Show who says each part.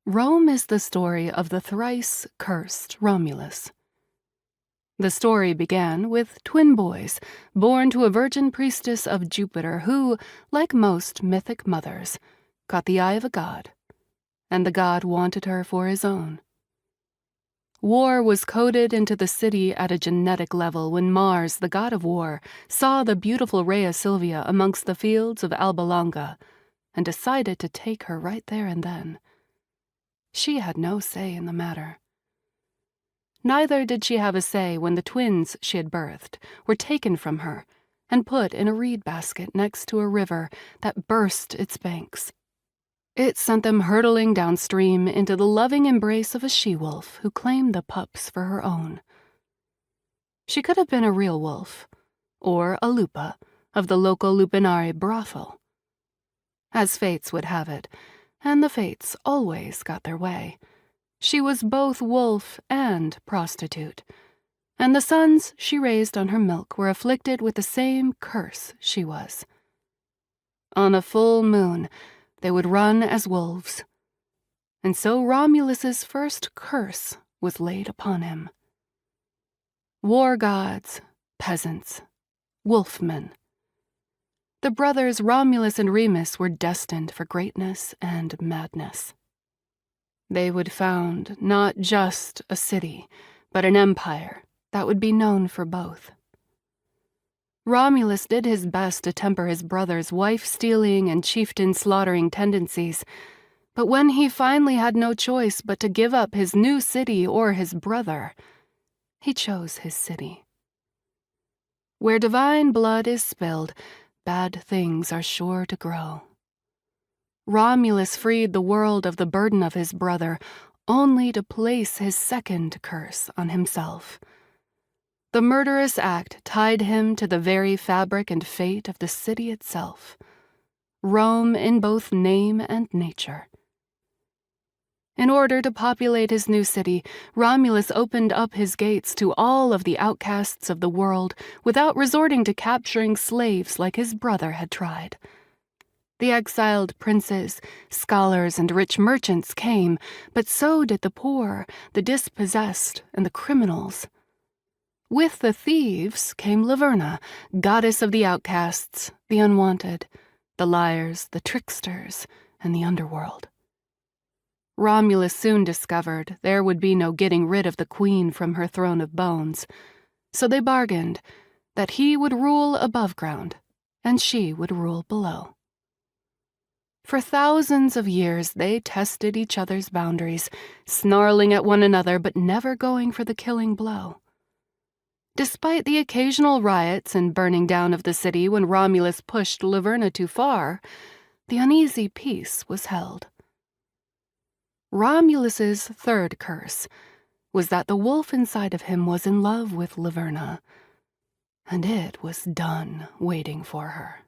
Speaker 1: Rome is the story of the thrice-cursed Romulus. The story began with twin boys born to a virgin priestess of Jupiter who, like most mythic mothers, caught the eye of a god, and the god wanted her for his own. War was coded into the city at a genetic level when Mars, the god of war, saw the beautiful Rhea Silvia amongst the fields of Alba Longa and decided to take her right there and then. She had no say in the matter. Neither did she have a say when the twins she had birthed were taken from her and put in a reed basket next to a river that burst its banks. It sent them hurtling downstream into the loving embrace of a she-wolf who claimed the pups for her own. She could have been a real wolf, or a lupa of the local lupinare brothel. As fates would have it, and the fates always got their way, she was both wolf and prostitute, and the sons she raised on her milk were afflicted with the same curse she was. On a full moon, they would run as wolves, and so Romulus's first curse was laid upon him. War gods, peasants, wolfmen. The brothers Romulus and Remus were destined for greatness and madness. They would found not just a city, but an empire that would be known for both. Romulus did his best to temper his brother's wife-stealing and chieftain-slaughtering tendencies, but when he finally had no choice but to give up his new city or his brother, he chose his city. Where divine blood is spilled, bad things are sure to grow. Romulus freed the world of the burden of his brother, only to place his second curse on himself. The murderous act tied him to the very fabric and fate of the city itself, Rome in both name and nature. In order to populate his new city, Romulus opened up his gates to all of the outcasts of the world without resorting to capturing slaves like his brother had tried. The exiled princes, scholars, and rich merchants came, but so did the poor, the dispossessed, and the criminals. With the thieves came Laverna, goddess of the outcasts, the unwanted, the liars, the tricksters, and the underworld. Romulus soon discovered there would be no getting rid of the queen from her throne of bones, so they bargained that he would rule above ground, and she would rule below. For thousands of years they tested each other's boundaries, snarling at one another but never going for the killing blow. Despite the occasional riots and burning down of the city when Romulus pushed Laverna too far, the uneasy peace was held. Romulus's third curse was that the wolf inside of him was in love with Laverna, and it was done waiting for her.